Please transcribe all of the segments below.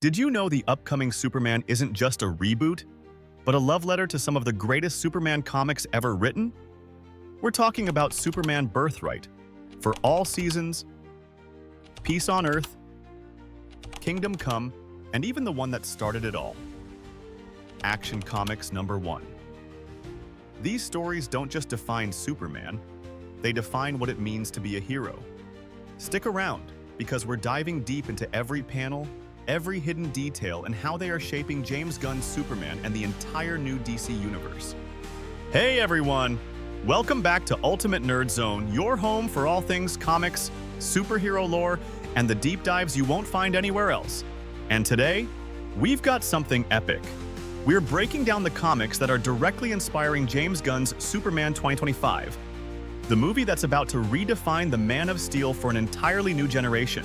Did you know the upcoming Superman isn't just a reboot, but a love letter to some of the greatest Superman comics ever written? We're talking about Superman Birthright, for all seasons, Peace on Earth, Kingdom Come, and even the one that started it all. Action Comics #1. These stories don't just define Superman, they define what it means to be a hero. Stick around, because we're diving deep into every panel, every hidden detail, and how they are shaping James Gunn's Superman and the entire new DC universe. Hey everyone! Welcome back to Ultimate Nerd Zone, your home for all things comics, superhero lore, and the deep dives you won't find anywhere else. And today, we've got something epic. We're breaking down the comics that are directly inspiring James Gunn's Superman 2025, the movie that's about to redefine the Man of Steel for an entirely new generation.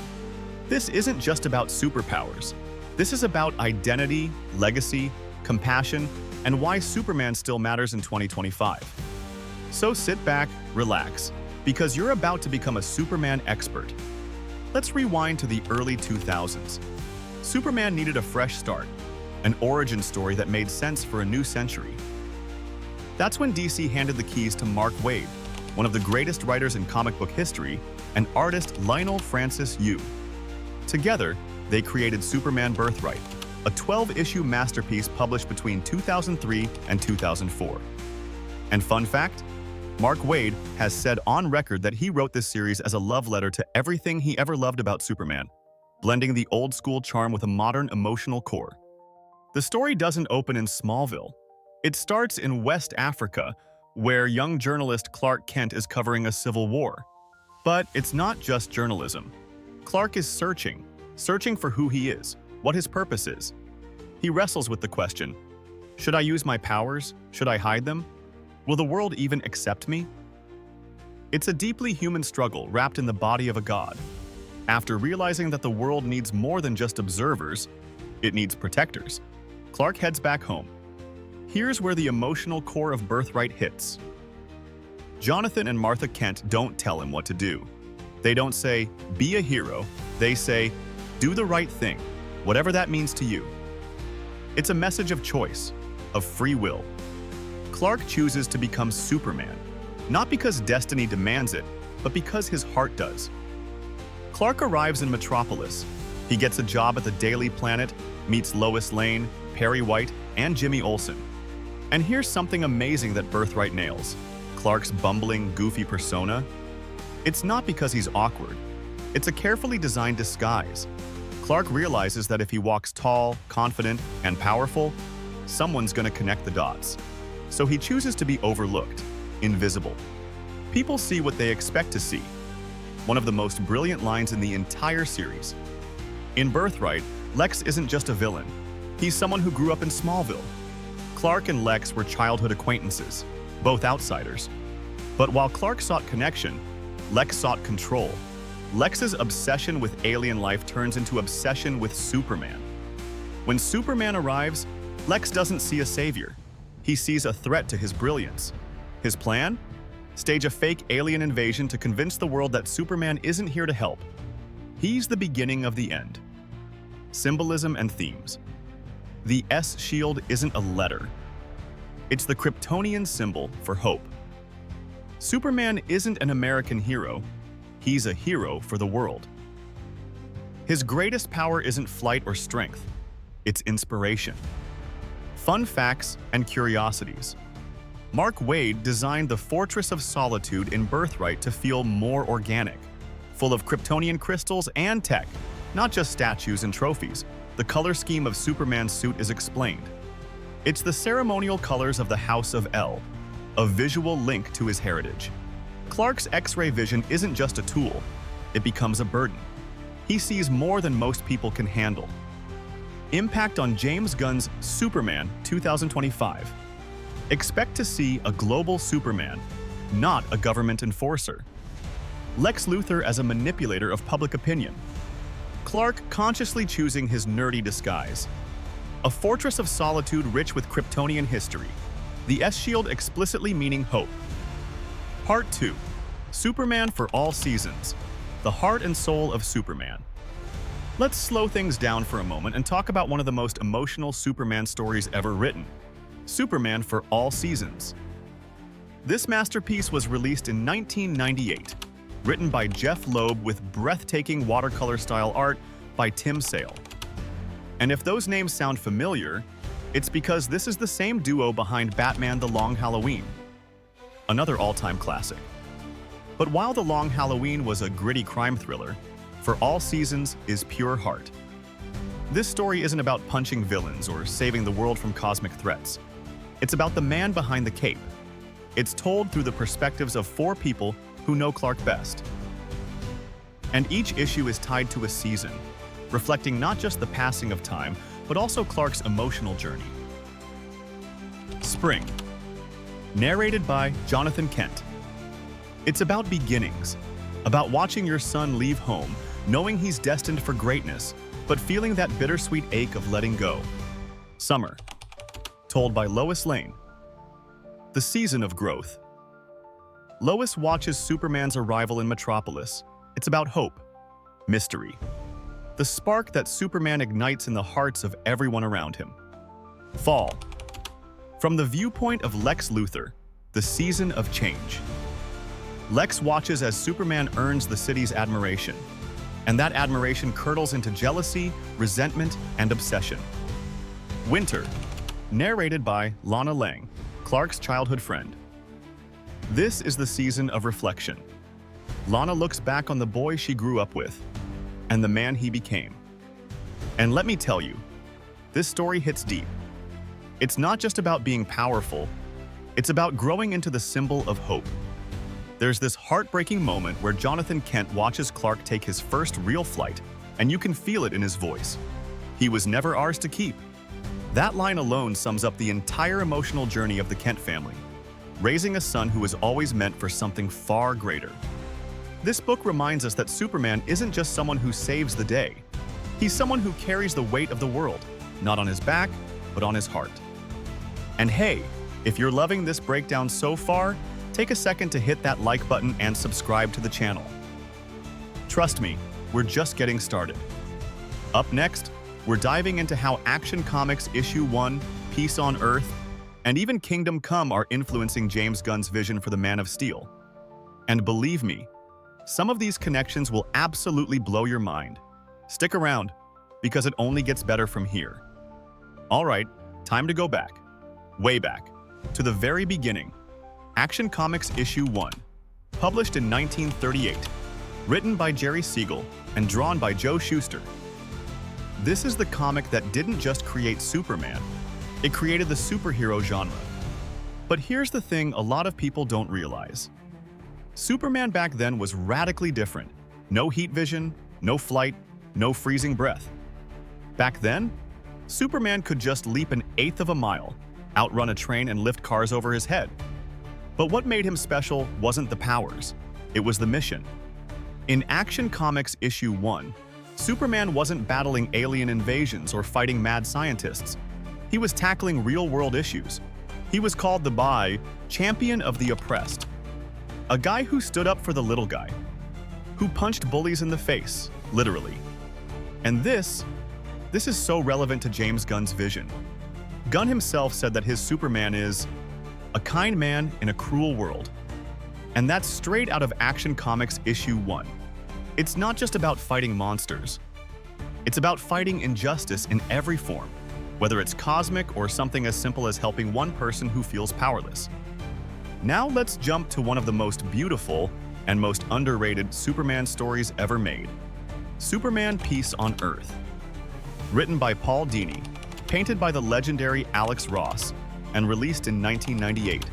This isn't just about superpowers. This is about identity, legacy, compassion, and why Superman still matters in 2025. So sit back, relax, because you're about to become a Superman expert. Let's rewind to the early 2000s. Superman needed a fresh start, an origin story that made sense for a new century. That's when DC handed the keys to Mark Waid, one of the greatest writers in comic book history, and artist Leinil Yu. Together, they created Superman Birthright, a 12-issue masterpiece published between 2003 and 2004. And fun fact, Mark Waid has said on record that he wrote this series as a love letter to everything he ever loved about Superman, blending the old-school charm with a modern emotional core. The story doesn't open in Smallville. It starts in West Africa, where young journalist Clark Kent is covering a civil war. But it's not just journalism. Clark is searching for who he is, what his purpose is. He wrestles with the question, should I use my powers? Should I hide them? Will the world even accept me? It's a deeply human struggle wrapped in the body of a god. After realizing that the world needs more than just observers, it needs protectors, Clark heads back home. Here's where the emotional core of Birthright hits. Jonathan and Martha Kent don't tell him what to do. They don't say, be a hero. They say, do the right thing, whatever that means to you. It's a message of choice, of free will. Clark chooses to become Superman, not because destiny demands it, but because his heart does. Clark arrives in Metropolis. He gets a job at the Daily Planet, meets Lois Lane, Perry White, and Jimmy Olsen. And here's something amazing that Birthright nails. Clark's bumbling, goofy persona. It's not because he's awkward. It's a carefully designed disguise. Clark realizes that if he walks tall, confident, and powerful, someone's gonna connect the dots. So he chooses to be overlooked, invisible. People see what they expect to see. One of the most brilliant lines in the entire series. In Birthright, Lex isn't just a villain. He's someone who grew up in Smallville. Clark and Lex were childhood acquaintances, both outsiders. But while Clark sought connection, Lex sought control. Lex's obsession with alien life turns into obsession with Superman. When Superman arrives, Lex doesn't see a savior. He sees a threat to his brilliance. His plan? Stage a fake alien invasion to convince the world that Superman isn't here to help. He's the beginning of the end. Symbolism and themes. The S shield isn't a letter. It's the Kryptonian symbol for hope. Superman isn't an American hero. He's a hero for the world. His greatest power isn't flight or strength. It's inspiration. Fun facts and curiosities. Mark Waid designed the Fortress of Solitude in Birthright to feel more organic, full of Kryptonian crystals and tech, not just statues and trophies. The color scheme of Superman's suit is explained. It's the ceremonial colors of the House of El, a visual link to his heritage. Clark's X-ray vision isn't just a tool, it becomes a burden. He sees more than most people can handle. Impact on James Gunn's Superman 2025. Expect to see a global Superman, not a government enforcer. Lex Luthor as a manipulator of public opinion. Clark consciously choosing his nerdy disguise. A fortress of solitude rich with Kryptonian history. The S-shield explicitly meaning hope. Part 2. Superman for all seasons. The heart and soul of Superman. Let's slow things down for a moment and talk about one of the most emotional Superman stories ever written, Superman for All Seasons. This masterpiece was released in 1998, written by Jeff Loeb with breathtaking watercolor-style art by Tim Sale. And if those names sound familiar, it's because this is the same duo behind Batman: The Long Halloween, another all-time classic. But while The Long Halloween was a gritty crime thriller, For All Seasons is pure heart. This story isn't about punching villains or saving the world from cosmic threats. It's about the man behind the cape. It's told through the perspectives of 4 people who know Clark best. And each issue is tied to a season, reflecting not just the passing of time, but also Clark's emotional journey. Spring. Narrated by Jonathan Kent. It's about beginnings, about watching your son leave home, knowing he's destined for greatness, but feeling that bittersweet ache of letting go. Summer. Told by Lois Lane. The season of growth. Lois watches Superman's arrival in Metropolis. It's about hope, mystery, the spark that Superman ignites in the hearts of everyone around him. Fall. From the viewpoint of Lex Luthor, the season of change. Lex watches as Superman earns the city's admiration, and that admiration curdles into jealousy, resentment, and obsession. Winter. Narrated by Lana Lang, Clark's childhood friend. This is the season of reflection. Lana looks back on the boy she grew up with, and the man he became. And let me tell you, this story hits deep. It's not just about being powerful, it's about growing into the symbol of hope. There's this heartbreaking moment where Jonathan Kent watches Clark take his first real flight, and you can feel it in his voice. He was never ours to keep. That line alone sums up the entire emotional journey of the Kent family, raising a son who was always meant for something far greater. This book reminds us that Superman isn't just someone who saves the day. He's someone who carries the weight of the world, not on his back, but on his heart. And hey, if you're loving this breakdown so far, take a second to hit that like button and subscribe to the channel. Trust me, we're just getting started. Up next, we're diving into how Action Comics Issue 1, Peace on Earth, and even Kingdom Come are influencing James Gunn's vision for the Man of Steel. And believe me, some of these connections will absolutely blow your mind. Stick around, because it only gets better from here. All right, time to go back, way back, to the very beginning. Action Comics Issue 1, published in 1938, written by Jerry Siegel and drawn by Joe Shuster. This is the comic that didn't just create Superman, it created the superhero genre. But here's the thing a lot of people don't realize. Superman back then was radically different. No heat vision, no flight, no freezing breath. Back then, Superman could just leap an eighth of a mile, outrun a train, and lift cars over his head. But what made him special wasn't the powers, it was the mission. In Action Comics Issue 1, Superman wasn't battling alien invasions or fighting mad scientists. He was tackling real-world issues. He was called the Champion of the Oppressed. A guy who stood up for the little guy, who punched bullies in the face, literally. And this is so relevant to James Gunn's vision. Gunn himself said that his Superman is a kind man in a cruel world. And that's straight out of Action Comics Issue 1. It's not just about fighting monsters. It's about fighting injustice in every form, whether it's cosmic or something as simple as helping one person who feels powerless. Now let's jump to one of the most beautiful and most underrated Superman stories ever made, Superman: Peace on Earth. Written by Paul Dini, painted by the legendary Alex Ross, and released in 1998.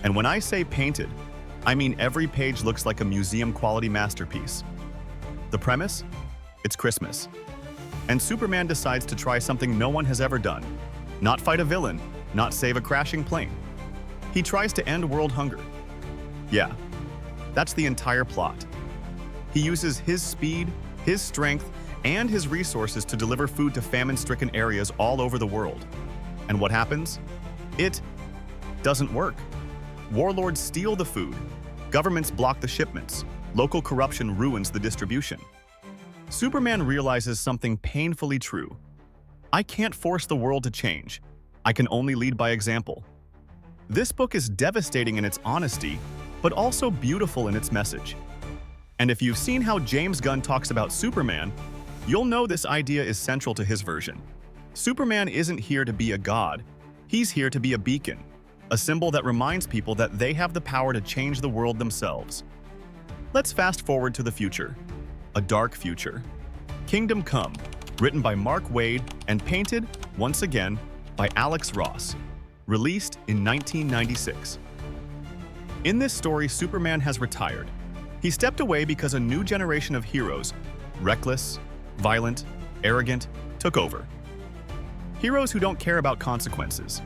And when I say painted, I mean every page looks like a museum-quality masterpiece. The premise? It's Christmas. And Superman decides to try something no one has ever done. Not fight a villain, not save a crashing plane. He tries to end world hunger. Yeah, that's the entire plot. He uses his speed, his strength, and his resources to deliver food to famine-stricken areas all over the world. And what happens? It doesn't work. Warlords steal the food. Governments block the shipments. Local corruption ruins the distribution. Superman realizes something painfully true. I can't force the world to change. I can only lead by example. This book is devastating in its honesty, but also beautiful in its message. And if you've seen how James Gunn talks about Superman, you'll know this idea is central to his version. Superman isn't here to be a god. He's here to be a beacon, a symbol that reminds people that they have the power to change the world themselves. Let's fast forward to the future. A dark future. Kingdom Come, written by Mark Waid and painted, once again, by Alex Ross. Released in 1996. In this story, Superman has retired. He stepped away because a new generation of heroes, reckless, violent, arrogant, took over. Heroes who don't care about consequences.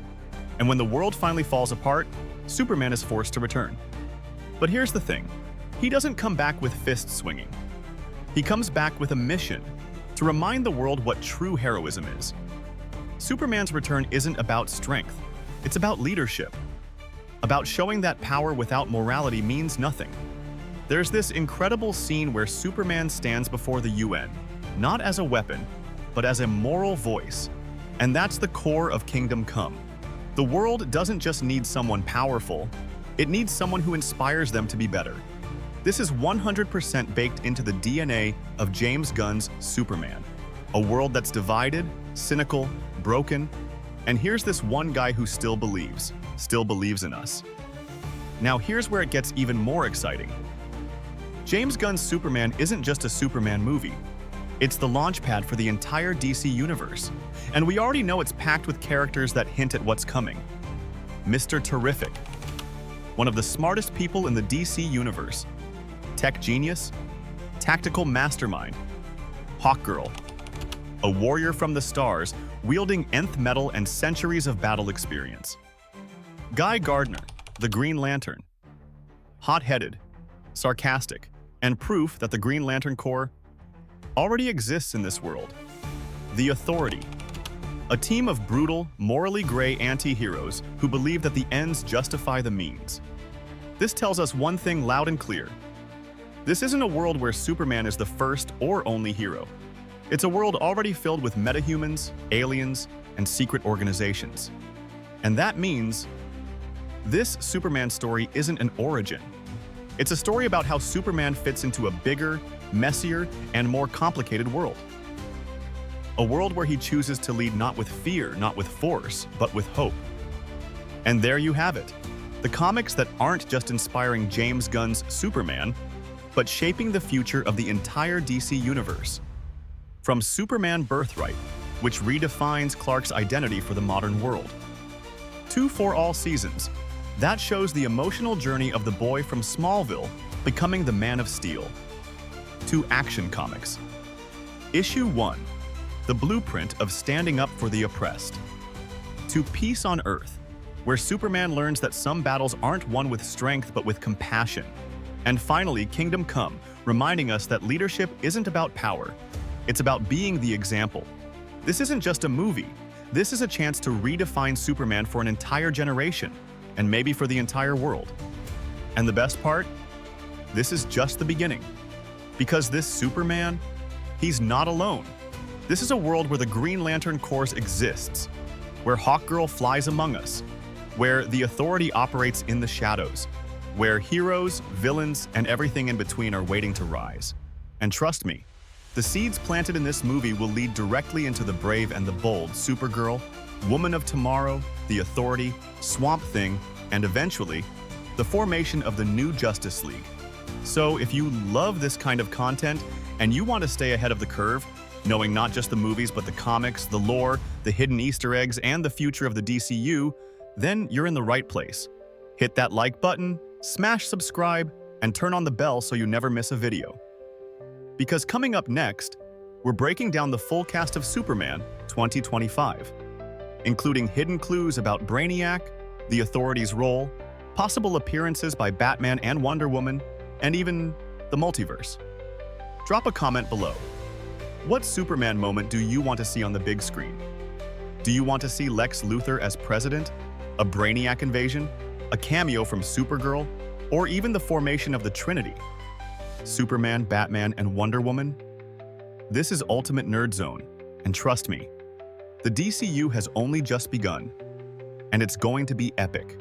And when the world finally falls apart, Superman is forced to return. But here's the thing. He doesn't come back with fists swinging. He comes back with a mission to remind the world what true heroism is. Superman's return isn't about strength. It's about leadership. About showing that power without morality means nothing. There's this incredible scene where Superman stands before the UN, not as a weapon, but as a moral voice. And that's the core of Kingdom Come. The world doesn't just need someone powerful, it needs someone who inspires them to be better. This is 100% baked into the DNA of James Gunn's Superman. A world that's divided, cynical, broken, and here's this one guy who still believes in us. Now here's where it gets even more exciting. James Gunn's Superman isn't just a Superman movie. It's the launchpad for the entire DC universe. And we already know it's packed with characters that hint at what's coming. Mr. Terrific, one of the smartest people in the DC universe. Tech genius, tactical mastermind. Hawkgirl, a warrior from the stars, wielding nth metal and centuries of battle experience. Guy Gardner, the Green Lantern. Hot-headed, sarcastic, and proof that the Green Lantern Corps already exists in this world. The Authority, a team of brutal, morally gray anti-heroes who believe that the ends justify the means. This tells us one thing loud and clear. This isn't a world where Superman is the first or only hero. It's a world already filled with metahumans, aliens, and secret organizations. And that means this Superman story isn't an origin. It's a story about how Superman fits into a bigger, messier, and more complicated world. A world where he chooses to lead not with fear, not with force, but with hope. And there you have it. The comics that aren't just inspiring James Gunn's Superman, but shaping the future of the entire DC universe. From Superman Birthright, which redefines Clark's identity for the modern world, to For All Seasons, that shows the emotional journey of the boy from Smallville becoming the Man of Steel, to Action Comics. Issue 1, the blueprint of standing up for the oppressed, to Peace on Earth, where Superman learns that some battles aren't won with strength but with compassion. And finally, Kingdom Come, reminding us that leadership isn't about power, it's about being the example. This isn't just a movie. This is a chance to redefine Superman for an entire generation, and maybe for the entire world. And the best part? This is just the beginning. Because this Superman, he's not alone. This is a world where the Green Lantern Corps exists, where Hawkgirl flies among us, where the Authority operates in the shadows, where heroes, villains, and everything in between are waiting to rise. And trust me, the seeds planted in this movie will lead directly into the brave and the bold Supergirl, Woman of Tomorrow, the Authority, Swamp Thing, and eventually, the formation of the new Justice League. So if you love this kind of content and you want to stay ahead of the curve, knowing not just the movies but the comics, the lore, the hidden Easter eggs, and the future of the DCU, then you're in the right place. Hit that like button, smash subscribe, and turn on the bell so you never miss a video. Because coming up next, we're breaking down the full cast of Superman 2025, including hidden clues about Brainiac, the Authority's role, possible appearances by Batman and Wonder Woman, and even the multiverse. Drop a comment below. What Superman moment do you want to see on the big screen? Do you want to see Lex Luthor as president, a Brainiac invasion, a cameo from Supergirl, or even the formation of the Trinity? Superman, Batman, and Wonder Woman? This is Ultimate Nerd Zone, and trust me, the DCU has only just begun, and it's going to be epic.